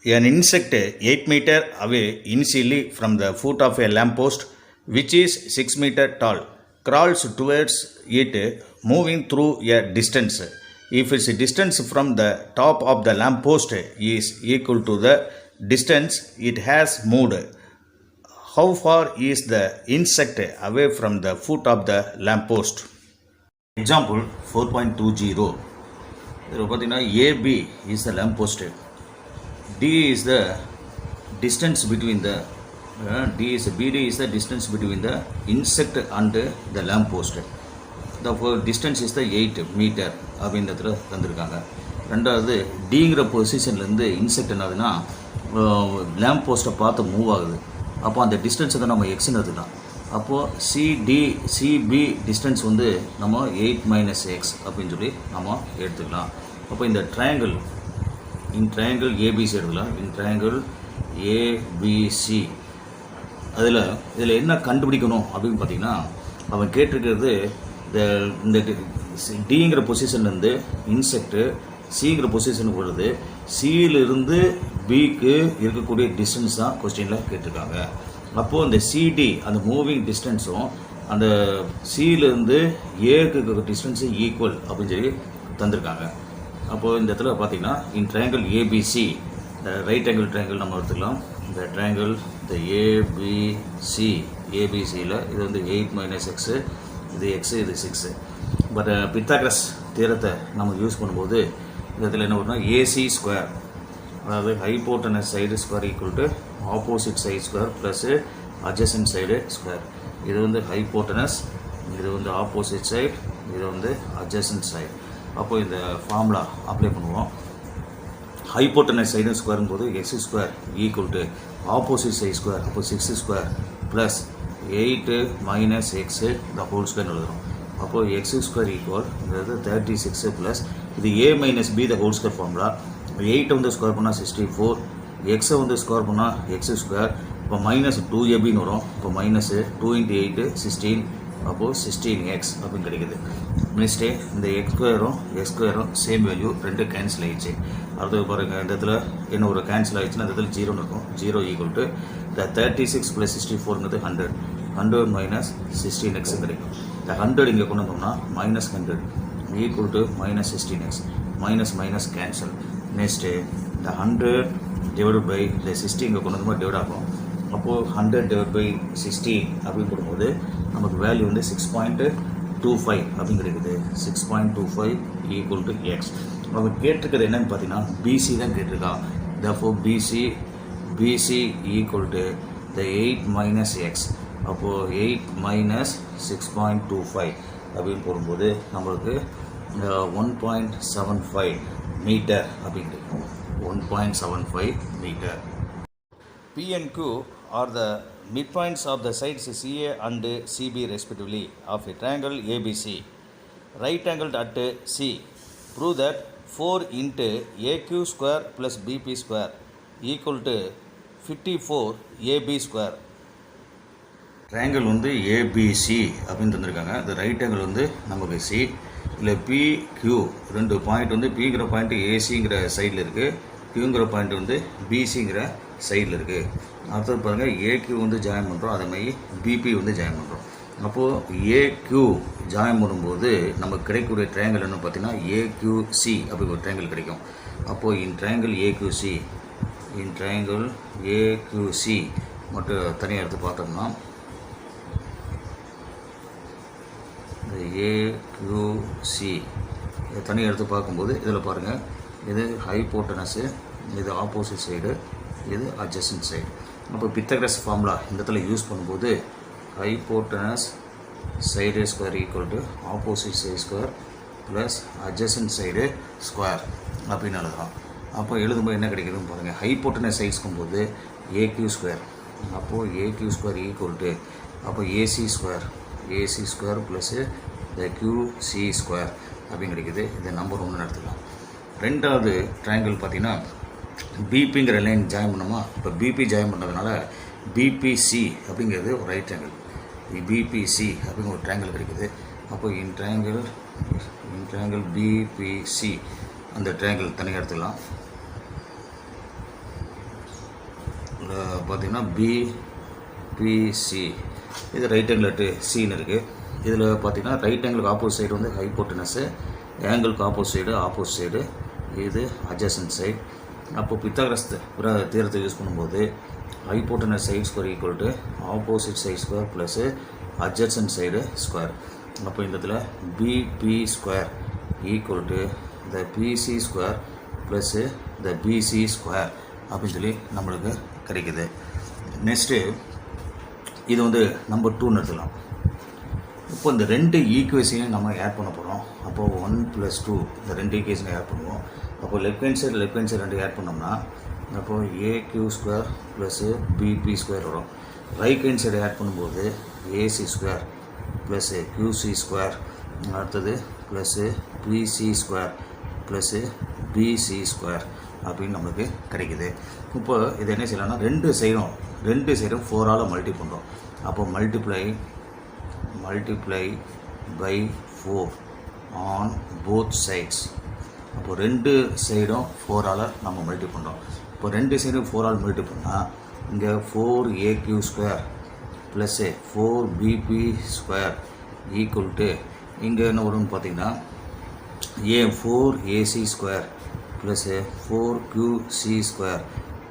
An insect 8 meter away initially from the foot of a lamppost, which is 6 meter tall, crawls towards it, moving through a distance. If its distance from the top of the lamppost is equal to the distance it has moved, how far is the insect away from the foot of the lamppost? Example 4.20. இதில் பார்த்தீங்கன்னா AB is the lamppost. D is the distance between the BD is the distance between the insect and the lamppost. The distance is the 8 meter அப்படின்றதுல தந்திருக்காங்க. ரெண்டாவது டிங்கிற பொசிஷன்லேருந்து insect என்னதுன்னா lamp போஸ்ட்டை பார்த்து move ஆகுது. அப்போ அந்த டிஸ்டன்ஸை தான் நம்ம எக்ஸ்ன்னு எடுத்துக்கலாம். அப்போது சிபி டிஸ்டன்ஸ் வந்து நம்ம 8 - x அப்படின்னு சொல்லி நம்ம எடுத்துக்கலாம். அப்போ இந்த ட்ரையாங்கிள் ஏபிசி எடுக்கலாம். ட்ரையாங்கிள் ஏபிசி இதில் என்ன கண்டுபிடிக்கணும் அப்படின்னு பார்த்தீங்கன்னா, அவன் கேட்டிருக்கிறது இந்த டிங்கிற பொசிஷன்லேருந்து இன்செக்ட்டு சிங்கிற பொசிஷனுக்கு வருது. சியிலிருந்து பிக்கு இருக்கக்கூடிய டிஸ்டன்ஸ் தான் கொஸ்டினில் கேட்டிருக்காங்க. அப்போது இந்த சிடி அந்த மூவிங் டிஸ்டன்ஸும் அந்த சியிலேருந்து ஏக்கு டிஸ்டன்ஸு ஈக்குவல் அப்படின்னு சொல்லி தந்திருக்காங்க. அப்போது இந்த இடத்துல பார்த்தீங்கன்னா ட்ரையாங்கிள் ஏபிசி இந்த ரைட் ஆங்கிள் ட்ரையாங்கிள் நம்ம எடுத்துக்கலாம். இந்த ட்ரையாங்கிள் இந்த ஏபிசியில் இது வந்து 8 - x, இது எக்ஸு, இது 6. பட் பித்தாகரஸ் தியரத்தை நம்ம யூஸ் பண்ணும்போது இந்த இடத்துல என்ன பண்ணால் ஏசி ஸ்கொயர், அதாவது hypotenuse side square equal to opposite side square plus adjacent side square. இது வந்து ஹைபோட்டனஸ், இது வந்து ஆப்போசிட் சைடு, இது வந்து அட்ஜசன்ட் சைடு. அப்போ இந்த ஃபார்முலா அப்ளை பண்ணுவோம். ஹைபோட்டனஸ் சைடு ஸ்கொயரும் போது X square equal to opposite side square, அப்போ 6 square plus 8 - x the whole square எழுதுகிறோம். அப்போது எக்ஸ் ஸ்கொயர் ஈக்குவல் இது 36 ப்ளஸ் இது a - b the whole square formula. 8 வந்து ஸ்கொயர் பண்ணால் 64, எக்ஸை வந்து ஸ்கொயர் பண்ணால் எக்ஸ் ஸ்கொயர். இப்போ -2ab வரும். இப்போ -2 × 8 16, அப்போது 16x அப்படின்னு கிடைக்குது. நெக்ஸ்ட்டு இந்த எக்ஸ் ஸ்கொயரும் சேம் வேல்யூ, ரெண்டு கேன்சல் ஆகிடுச்சு. அடுத்தது பாருங்கள், இந்த இடத்துல என்ன ஒரு கேன்சல் ஆகிடுச்சுன்னா இந்த இடத்துல 0 இருக்கும். 0 ஈக்குவல் டு இந்த 36 + 64 100 - 16x கிடைக்கும். இந்த 100 இங்கே கொண்டு வந்தோம்னா -100 equal to -16x, minus cancel. Next இந்த 100 டிவைட் பை இந்த 60 இங்கே கொண்டு வந்தோம்னா டிவைட் ஆகும். அப்போது 100 / 60 அப்படின்னு போடும்போது நமக்கு வேல்யூ வந்து 6.25 அப்படின்னு கிடைக்குது. 6.25 ஈக்குவல் டு எக்ஸ். அவங்க கேட்டிருக்கிறது என்னன்னு பார்த்தீங்கன்னா பிசி தான் கேட்டிருக்கான். therefore PC equal to the 8 - x. அப்போது 8 - 6.25 அப்படின்னு போடும்போது நம்மளுக்கு 1.75 மீட்டர் அப்படின்னு கிடைக்கும். 1.75 metre. P and Q are the midpoints of the sides CA and CB respectively of a triangle ABC, right angled at C. Prove that 4 × AQ square plus BP square equal to 54 AB square. Triangle வந்து ABC அப்படின்னு தந்திருக்காங்க. இந்த right angle வந்து நமக்கு C. இல்லை PQ ரெண்டு point வந்து பிங்கிற பாயிண்ட் ஏசிங்கிற சைடில் இருக்குது, கியூங்கிற பாயிண்ட் வந்து பிசிங்கிற சைடில் இருக்குது. அடுத்தது பாருங்கள், ஏக்யூ வந்து ஜாயின் பண்ணுறோம், அதே மாதிரி பிபி வந்து ஜாயின் பண்ணுறோம். அப்போது ஏக்யூ ஜாயின் பண்ணும்போது நமக்கு கிடைக்கக்கூடிய ட்ரையாங்கிள் என்ன பார்த்தீங்கன்னா ஏக்யூசி அப்படி ஒரு ட்ரையாங்கிள் கிடைக்கும். அப்போது ட்ரையாங்கிள் ஏக்யூசி மட்டும் தனியாக எடுத்து பார்த்தோம்னா இந்த ஏக்யூசி தனியாக எடுத்து பார்க்கும்போது இதில் பாருங்கள், இது ஹைபோட்டனஸு, இது ஆப்போசிட் சைடு, இது அட்ஜசன்ட் சைடு. அப்போ பித்தகரஸ் ஃபார்முலா இந்த இடத்துல யூஸ் பண்ணும்போது hypotenuse side square equal to opposite side square plus adjacent side square அப்படின்னு எழுதலாம். அப்போ எழுதும்போது என்ன கிடைக்குதுன்னு பாருங்கள், ஹைபோட்டனஸ் சைட்ஸ்க்கும்போது ஏக்யூ ஸ்கொயர், அப்போது ஏக்யூ ஸ்கொயர் ஈக்குவல் டு அப்போ ஏசி ஸ்கொயர் ப்ளஸ்ஸு இந்த QC ஸ்கொயர் அப்படின்னு கிடைக்குது. இது நம்பர் 1 எடுத்துக்கலாம். ரெண்டாவது ட்ரையாங்கிள் பார்த்தீங்கன்னா பிபிங்கிற லைன் ஜாயின் பண்ணோமா, இப்போ பிபி ஜாயின் பண்ணுறதுனால பிபிசி அப்படிங்கிறது ஒரு ரைட் ஆங்கிள், பிபிசி அப்படிங்கிற ஒரு ட்ரையாங்கிள் கிடைக்குது. அப்போ ட்ரையாங்கிள் பிபிசி அந்த ட்ரையாங்கிள் தனியாக எடுத்துக்கலாம். இதில் பார்த்தீங்கன்னா பிபிசி இது ரைட் ஆங்கிள் லட்டு சின்னு இருக்குது. இதில் பார்த்தீங்கன்னா ரைட் ஆங்கிளுக்கு ஆப்போசிட் சைடு வந்து ஹைபோட்டனஸு, ஆங்கிளுக்கு ஆப்போசிட் சைடு இது அட்ஜசன்ட் சைடு. அப்போ பித்தாகரஸ் தியரத்தை யூஸ் பண்ணும்போது hypotenuse side square equal to opposite side square plus adjacent side square. அப்போ இந்த இடத்துல BP square equal to the PC square plus the PC square அப்படின்னு சொல்லி நம்மளுக்கு கிடைக்குது. நெக்ஸ்ட்டு இது வந்து நம்பர் 2ன்னு எடுத்துக்கலாம். இப்போ இந்த ரெண்டு ஈக்குவேஷனையும் நம்ம ஆட் பண்ண போகிறோம். அப்போது 1 + 2 இந்த ரெண்டு ஈக்குவேஷனை ஆட் பண்ணுவோம். அப்போது லெஃப்ட் ஹேண்ட் சைடு ரெண்டு ஆட் பண்ணோம்னா அப்போது AQ square plus PP square வரும். ரைட் ஹேண்ட் சைடு ஆட் பண்ணும்போது AC square plus QC square, அடுத்தது plus BC square plus BC square அப்படின்னு நம்மளுக்கு கிடைக்குது. இப்போ இது என்ன செய்யலாம்னா ரெண்டு சைடும் 4ஆல் மல்டி பண்ணுறோம். அப்போ multiply by 4 on both sides. அப்போ ரெண்டு சைடும் 4ஆல் நம்ம மல்டி பண்ணுறோம். இப்போ ரெண்டு சைடும் 4ஆல் மல்டி பண்ணால் இங்கே 4AQ square plus 4BP square equal to இங்கே என்ன வரும்னு பார்த்தீங்கன்னா 4AC square plus 4QC square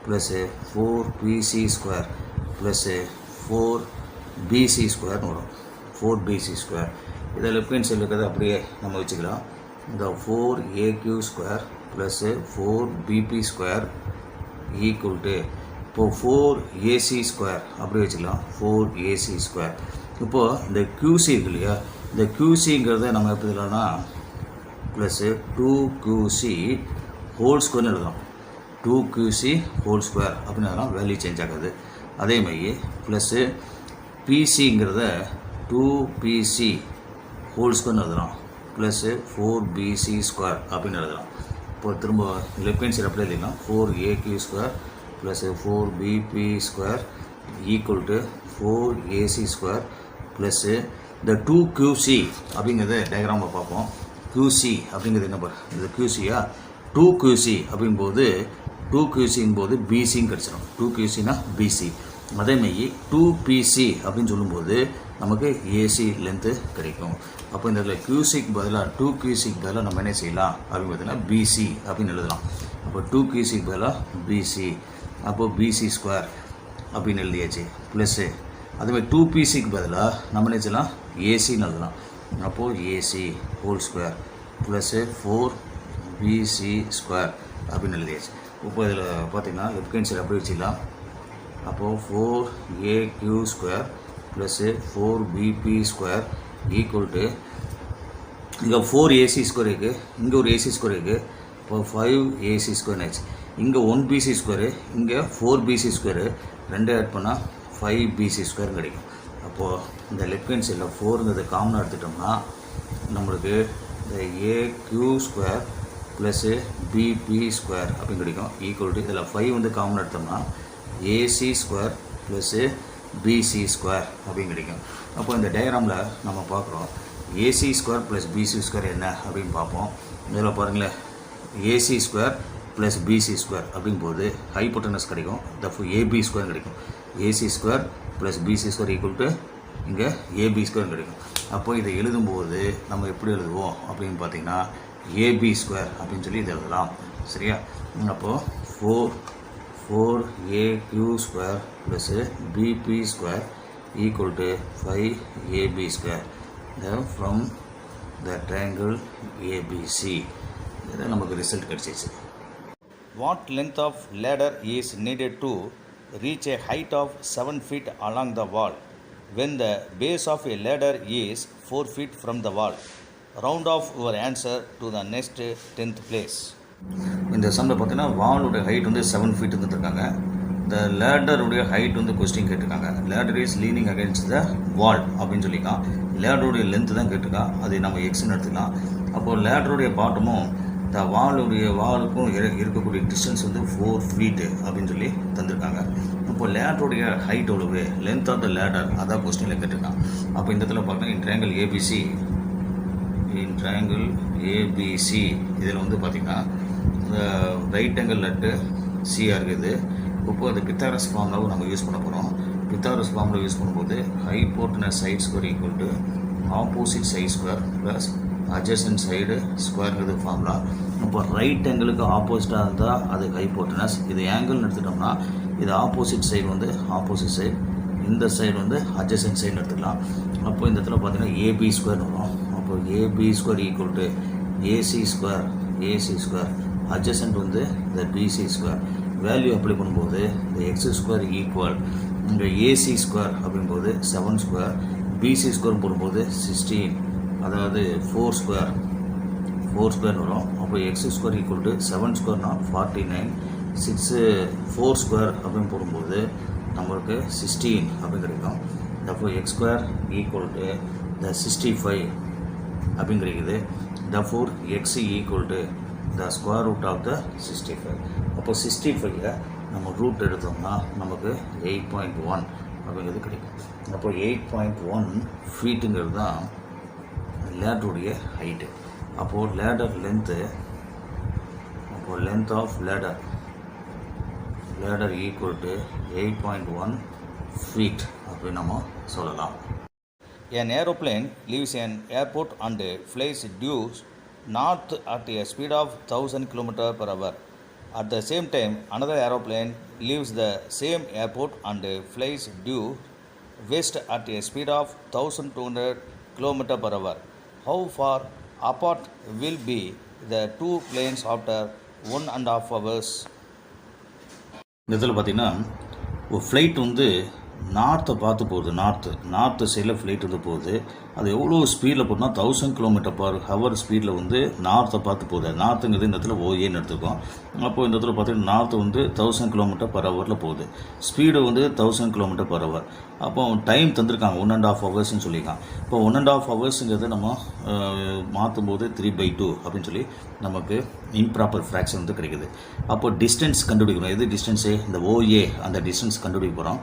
plus 4PC square plus 4BC ஸ்கொயர்னு வரும். 4BC ஸ்கொயர் இதை லெஃப்ட் ஹேண்ட் சைடில் இருக்கிறத அப்படியே நம்ம வச்சுக்கலாம். இந்த 4AQ square plus 4BP square equal to இப்போது 4AC ஸ்கொயர் அப்படி வச்சுக்கலாம். 4AC square. இப்போது இந்த QC இருக்கு இல்லையா, இந்த QCங்கிறத நம்ம எப்படி எழுதலாம்னா ப்ளஸ்ஸு 2QC ஹோல் ஸ்கொயர்னு எழுதலாம். 2QC ஹோல் ஸ்கொயர் அப்படின்னா வேல்யூ சேஞ்ச் ஆகாது. அதே மாதிரி ப்ளஸ்ஸு பிசிங்கிறத 2PC ஹோல் ஸ்கொயர்னு எழுதலாம். ப்ளஸ்ஸு 4BC ஸ்கொயர் அப்படின்னு எழுதலாம். இப்போ திரும்ப லெஃப்ட் ஹேண்ட் சைடு அப்படியே எழுதிக்கலாம். 4AQ square plus 4BP square equal to 4AC square plus இந்த 2QC அப்படிங்கிறத டயக்ராமில் பார்ப்போம். QC அப்படிங்கிறது என்ன இது QCயா 2QC அப்படிங்கும்போது 2QCங்கும்போது BCன்னு கிடச்சிடும். 2QCனா BC. அதேமாதிரி 2PC அப்படின்னு சொல்லும்போது நமக்கு AC லென்த்து கிடைக்கும். அப்போ இந்த இதில் QCக்கு பதிலாக 2QCக்கு பதிலாக நம்ம என்ன செய்யலாம் அப்படின்னு பார்த்தீங்கன்னா BC அப்படின்னு எழுதலாம். அப்போ 2QCக்கு பதிலாக BC, அப்போது BC ஸ்கொயர் அப்படின்னு எழுதியாச்சு. ப்ளஸ்ஸு அதுமாதிரி 2PCக்கு பதிலாக நம்ம என்ன செய்யலாம் ACன்னு எழுதலாம். அப்போது AC whole square plus 4BC square அப்படின்னு எழுதியாச்சு. இப்போ இதில் பார்த்திங்கன்னா லெஃப்ட் ஹேண்ட் சைடு அப்படி வச்சுக்கலாம். அப்போது 4AQ square plus 4BP square equal to இங்கே 4AC ஸ்கொயர் இருக்குது, இங்கே ஒரு AC ஸ்கொயர் இருக்குது. இப்போ 5AC ஸ்கொயர் ஆச்சு. இங்கே 1BC ஸ்கொயரு, இங்கே 4BC ஸ்கொயரு, ரெண்டு ஆட் பண்ணால் 5BC ஸ்கொயர் கிடைக்கும். அப்போது இந்த லெஃப்ட் ஹேண்ட் சைடில் 4ங்கிறது காமனாக எடுத்துட்டோம்னா நம்மளுக்கு இந்த AQ square plus BP square அப்படின்னு கிடைக்கும். ஈக்குவல் டு இதில் 5 வந்து காமனாக எடுத்தோம்னா AC square plus BC square அப்படின்னு கிடைக்கும். அப்போ இந்த டயக்ராமில் நம்ம பார்க்குறோம் AC square plus BC square என்ன அப்படின்னு பார்ப்போம். இதில் பாருங்களேன் AC square plus BC square அப்படிங்கும்போது ஹைபோட்டனஸ் கிடைக்கும். AB ஸ்கொயர் கிடைக்கும். AC square plus BC square equal to இங்கே AB ஸ்கொயர் கிடைக்கும். அப்போ இதை எழுதும்போது நம்ம எப்படி எழுதுவோம் அப்படின்னு பார்த்தீங்கன்னா AB ஸ்கொயர் அப்படின்னு சொல்லி இதை எழுதலாம். சரியா? அப்போது 4AQ square plus BP square equal to 5AB square from the triangle ABC. இதில் நமக்கு ரிசல்ட் கிடச்சிச்சு. What length of ladder is needed to reach a height of 7 feet along the wall when the base of a ladder is 4 feet from the wall? Round off your answer to the next 10th place. இந்த சம்மில் பார்த்தீங்கன்னா வாலுடைய height வந்து 7 feet இருந்துருக்காங்க. இந்த லேடருடைய height வந்து question கேட்டிருக்காங்க. Ladder is leaning against the wall அப்படின்னு சொல்லிக்கலாம். லேடருடைய லென்த்து தான் கேட்டிருக்கான். அது நம்ம எக்ஸ்ன்னு எடுத்துக்கலாம். அப்போது லேடருடைய பாட்டமும் இந்த வாலுக்கும் இருக்கக்கூடிய டிஸ்டன்ஸ் வந்து 4 feet அப்படின்னு சொல்லி தந்திருக்காங்க. இப்போ லேடருடைய ஹைட் எவ்வளவு, லென்த் ஆஃப் த லேடர், அதான் கொஸ்டினில் கேட்டிருக்கான். அப்போ இந்த இடத்துல பார்த்தீங்கன்னா இன் ட்ரையாங்கிள் ஏபிசி இதில் வந்து பார்த்திங்கன்னா ரைட் ஆங்கிள் லட்டு சியாக இருக்குது, இப்போ இந்த பித்தாகரஸ் ஃபார்முலாவும் நம்ம யூஸ் பண்ண போகிறோம். பித்தாகரஸ் ஃபார்முலா யூஸ் பண்ணும்போது hypotenuse side square equal to opposite side square plus adjacent side ஸ்கொயர்ங்கிறது ஃபார்முலா. இப்போ ரைட் ஆங்கிளுக்கு ஆப்போசிட்டாக இருந்தால் அது ஹைபோட்டனஸ். இது ஆங்கிள்னு எடுத்துட்டோம்னா இது ஆப்போசிட் சைடு வந்து ஆப்போசிட் சைடு, இந்த சைடு வந்து அட்ஜசன்ட் சைடு எடுத்துக்கலாம். அப்போ இந்த இடத்துல பார்த்தீங்கன்னா ஏபி ஸ்கொயர் வரும். அப்போ AB square equal to AC square adjacent வந்து இந்த பிசி ஸ்கொயர். வேல்யூ அப்ளை பண்ணும்போது இந்த எக்ஸ் ஸ்கொயர் ஈக்குவல் இங்கே ஏசி ஸ்கொயர் அப்படிங்கும்போது 7 ஸ்கொயர், பிசி ஸ்கொயர் போடும்போது 16, அதாவது 4 ஸ்கொயர் வரும். அப்போ X square equal to 7 ஸ்கொயர்னா 49, 4 square அப்படின்னு போடும்போது நம்மளுக்கு 16 அப்படின்னு கிடைக்கும். அப்போ எக்ஸ் ஸ்கொயர் ஈக்குவல் டு இந்த 65 அப்படின்னு கிடைக்குது. therefore x equal to the square root of the 65. அப்போ 65 நம்ம ரூட் எடுத்தோம்னா நமக்கு 8.1 அப்படிங்கிறது கிடைக்கும். அப்போ 8.1 ஃபீட்டுங்கிறது தான் லேடருடைய ஹைட்டு. அப்போது லேடர் லென்த்து, அப்போது length of ladder equal to 8.1 feet அப்படின்னு நம்ம சொல்லலாம். An aeroplane leaves an airport and flies due north at a speed of 1000 km/h. At the same time, another aeroplane leaves the same airport and flies due west at a speed of 1200 km/h. How far apart will be the two planes after 1.5 hours? இதில் பார்த்தீங்கன்னா ஒரு flight வந்து நார்த்தை பார்த்து போகுது. North சைடில் flight வந்து போகுது. அது எவ்வளோ ஸ்பீடில் போகுதுன்னா 1000 km/h ஸ்பீடில் வந்து நார்த்தை பார்த்து போகுது. நார்த்துங்கிறது இந்த இடத்துல ஓஏன்னு எடுத்துக்கோம். அப்போது இந்த இடத்துல பார்த்தீங்கன்னா நார்த்து வந்து 1000 km/h போகுது. ஸ்பீடு வந்து 1000 km/h. அப்போ டைம் தந்திருக்காங்க 1.5 ஹவர்ஸ்ன்னு சொல்லியிருக்காங்க. இப்போ 1.5 ஹவர்ஸுங்கிறது நம்ம மாற்றும் போது 3/2 அப்படின்னு சொல்லி நமக்கு இம்ப்ராப்பர் ஃப்ராக்ஷன் வந்து கிடைக்குது. அப்போ டிஸ்டன்ஸ் கண்டுபிடிக்கணும். எது டிஸ்டன்ஸு? இந்த ஓஏ, அந்த டிஸ்டன்ஸ் கண்டுபிடிக்க போகிறோம்.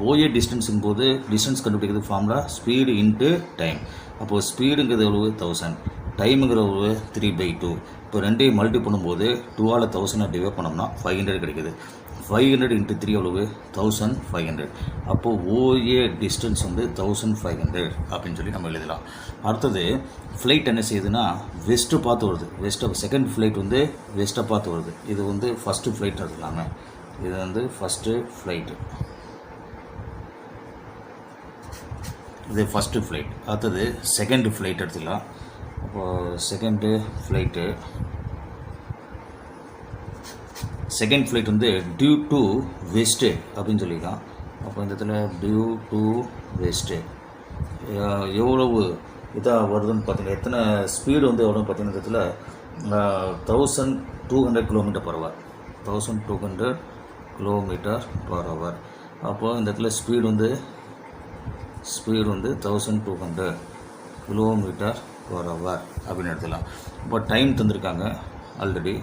ஓஏ டிஸ்டன்ஸுங்கும் போது டிஸ்டன்ஸ் கண்டுபிடிக்கிறது ஃபார்முலா ஸ்பீடு இன்ட்டு டைம். அப்போது ஸ்பீடுங்கிறது எவ்வளவு? 1000, டைமுங்கிற எவ்வளவு? 3/2. இப்போ ரெண்டையும் மல்டி பண்ணும்போது 2ஆல் 1000 டிவைட் பண்ணோம்னா 500 கிடைக்குது. 500 × 3 எவ்வளவு? 1500. அப்போது ஓஏ டிஸ்டன்ஸ் வந்து 1500 அப்படின்னு சொல்லி நம்ம எழுதலாம். அடுத்தது ஃப்ளைட் என்ன செய்யுதுன்னா வெஸ்ட்டு பார்த்து வருது. செகண்ட் ஃப்ளைட் வந்து வெஸ்ட்டை பார்த்து வருது. இது வந்து ஃபஸ்ட்டு ஃப்ளைட் எடுத்துக்கலாங்க. இது வந்து ஃபஸ்ட்டு ஃப்ளைட்டு, இது ஃபஸ்ட்டு ஃப்ளைட். அடுத்தது செகண்டு ஃப்ளைட் எடுத்துக்கலாம். அப்போது செகண்ட் ஃப்ளைட் வந்து டியூ டு வெஸ்ட்டு அப்படின்னு சொல்லியிருக்கான். அப்போ இந்த இடத்துல டியூ டு வெஸ்ட்டு எவ்வளவு இதாக வருதுன்னு பார்த்தீங்கன்னா, எத்தனை ஸ்பீடு வந்து எவ்வளோன்னு பார்த்தீங்கன்னா இந்த இடத்துல 1200 km/h. 1200 km/h. அப்போது இந்த இடத்துல ஸ்பீடு வந்து 1200 km/h அப்படின்னு எடுத்துக்கலாம். இப்போ டைம் தந்திருக்காங்க ஆல்ரெடி.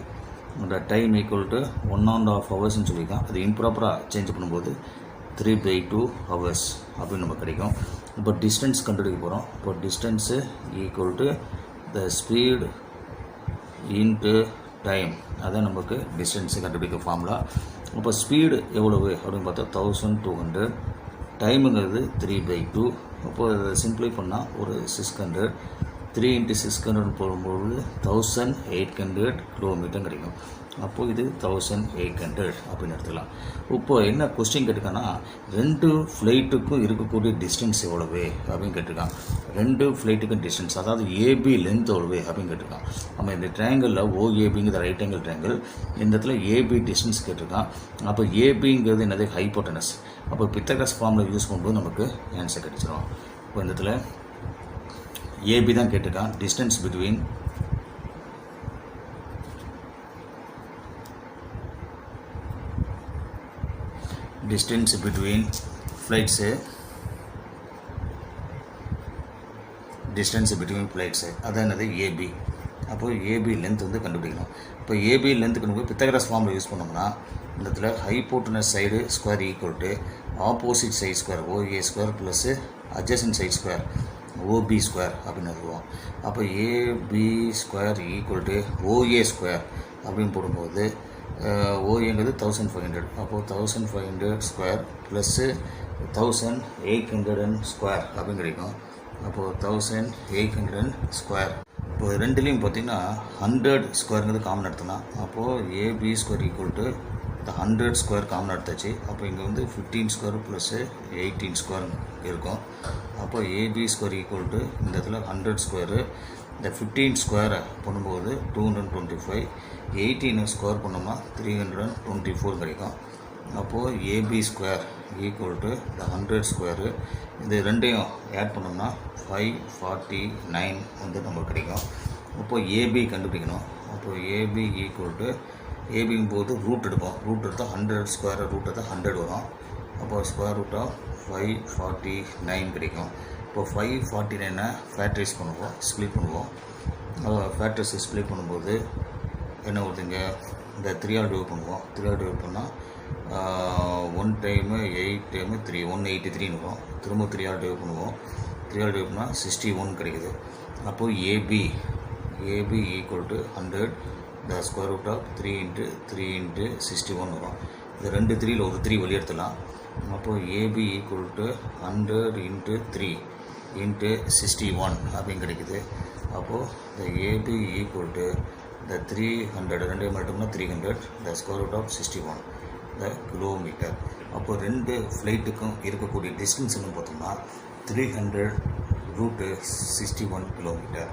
அந்த டைம் ஈக்குவல் டு 1.5 ஹவர்ஸ்ன்னு சொல்லியிருக்கான். அது இம்ப்ராப்பராக சேஞ்ச் பண்ணும்போது 3/2 ஹவர்ஸ் அப்படின்னு நம்ம கிடைக்கும். இப்போ டிஸ்டன்ஸ் கண்டுபிடிக்க போகிறோம். இப்போ distance equal to the speed into time, அதான் நமக்கு டிஸ்டன்ஸு கண்டுபிடிக்க ஃபார்முலா. இப்போ ஸ்பீடு எவ்வளவு அப்படின்னு பார்த்தா 1200, டைமுங்கிறது 3/2. அப்போது அதை சிம்பிளை பண்ணால் ஒரு 600, 3 × 600 போடும்போது 1800 km கிடைக்கும். அப்போது இது 1800 அப்படின்னு எடுத்துக்கலாம். இப்போ என்ன கொஸ்டின் கேட்டிருக்காங்கன்னா, 2 ஃப்ளைட்டுக்கும் இருக்கக்கூடிய டிஸ்டன்ஸ் எவ்வளவு அப்படின்னு கேட்டிருக்கான். 2 ஃப்ளைட்டுக்கும் டிஸ்டன்ஸ், அதாவது ஏபி லென்த் எவ்வளவு அப்படின்னு கேட்டிருக்கான். நம்ம இந்த ட்ரையாங்கிளில் ஓஏபிங்கிற ரைட் ஆங்கிள் ட்ரையாங்கிள், இந்த இடத்துல ஏபி டிஸ்டன்ஸ் கேட்டிருக்கான். அப்போ ஏபிங்கிறது என்னது? ஹைபோட்டனஸ். அப்போ பித்தகரஸ் ஃபார்முலா யூஸ் பண்ணும்போது நமக்கு ஆன்சர் கிடைச்சிடும். இப்போ இந்த இடத்துல ஏபி தான் கேட்டிருக்கான். டிஸ்டன்ஸ் பிட்வீன் ஃப்ளைட்ஸு, அதான் என்னது? ஏபி. அப்போது ஏபி லென்த் வந்து கண்டுபிடிக்கணும். இப்போ ஏபி லென்த் கண்டுபிடிக்க பித்தகரஸ் ஃபார்முலா யூஸ் பண்ணோம்னா இந்த இடத்துல hypotenuse side square equal to opposite side square OA square plus adjacent side square OB square அப்படின்னு எழுதுவோம். அப்போ AB square equal to OA square அப்படின்னு போடும்போது ஓஏங்கிறது 1500. அப்போது 1500 ஸ்கொயர் ப்ளஸ்ஸு 1800 ஸ்கொயர் அப்படின்னு கிடைக்கும். அப்போது 1800 ஸ்கொயர். இப்போ ரெண்டுலேயும் பார்த்திங்கன்னா 100 ஸ்கொயருங்கிறது காமன் எடுத்தலாம். அப்போது ஏபி ஸ்கொயர் ஈக்குவல் டு இந்த 100 ஸ்கொயர் காமன் எடுத்தாச்சு. அப்போ இங்கே வந்து 15 ஸ்கொயர் ப்ளஸ்ஸு 18 ஸ்கொயர் இருக்கும். அப்போ ஏபி ஸ்கொயர் ஈக்குவல் டு இந்த இடத்துல 100 ஸ்கொயரு, இந்த 15 ஸ்கொயரை பண்ணும்போது 225, 18 ஸ்கொயர் பண்ணோம்னா 324 கிடைக்கும். அப்போது ஏபி ஸ்கொயர் ஈக்குவல் டு இந்த 100 ஸ்கொயரு, இது ரெண்டையும் ஆட் பண்ணோம்னா 549 வந்து நமக்கு கிடைக்கும். அப்போது ஏபி கண்டுபிடிக்கணும். அப்போது ஏபி ஈக்குவல் டு ஏபிங்கும் போது ரூட் எடுப்போம். ரூட் எடுத்தால் 100 ஸ்கொயர் ரூட் எடுத்தால் 100 வரும். அப்போ ஸ்கொயர் ரூட் ஆஃப் 549 கிடைக்கும். இப்போ 549 ஃபேக்டரைஸ் பண்ணுவோம், ஸ்ப்ளிட் பண்ணுவோம். ஃபேக்டரைஸ் ஸ்ப்ளிட் பண்ணும்போது என்ன வருதுங்க, இந்த 3ஆல் டிவைட் பண்ணுவோம். 3ஆல் டிவைட் பண்ணால் 1 டைமு 8 டைமு 3 183 வரும். திரும்ப 3ஆல் டிவைட் பண்ணுவோம். 3ஆல் டிவைட் பண்ணால் 61 கிடைக்குது. அப்போது AB equal to 100 the square root of 3 × 3 × 61 வரும். இது 2 3ல் ஒரு 3 வெளியே எடுத்துடலாம். அப்போது ஏபி ஈக்குவல் டு 100 × 3 × 61 அப்படின்னு கிடைக்குது. அப்போது இந்த ஏபி ஈக்குவல் டு இந்த 300 ரெண்டு மட்டும்னா 300 the square root of 61 the kilometre. அப்போது ரெண்டு ஃப்ளைட்டுக்கும் இருக்கக்கூடிய டிஸ்டன்ஸ்னு பார்த்தோம்னா 300 √61 கிலோமீட்டர்.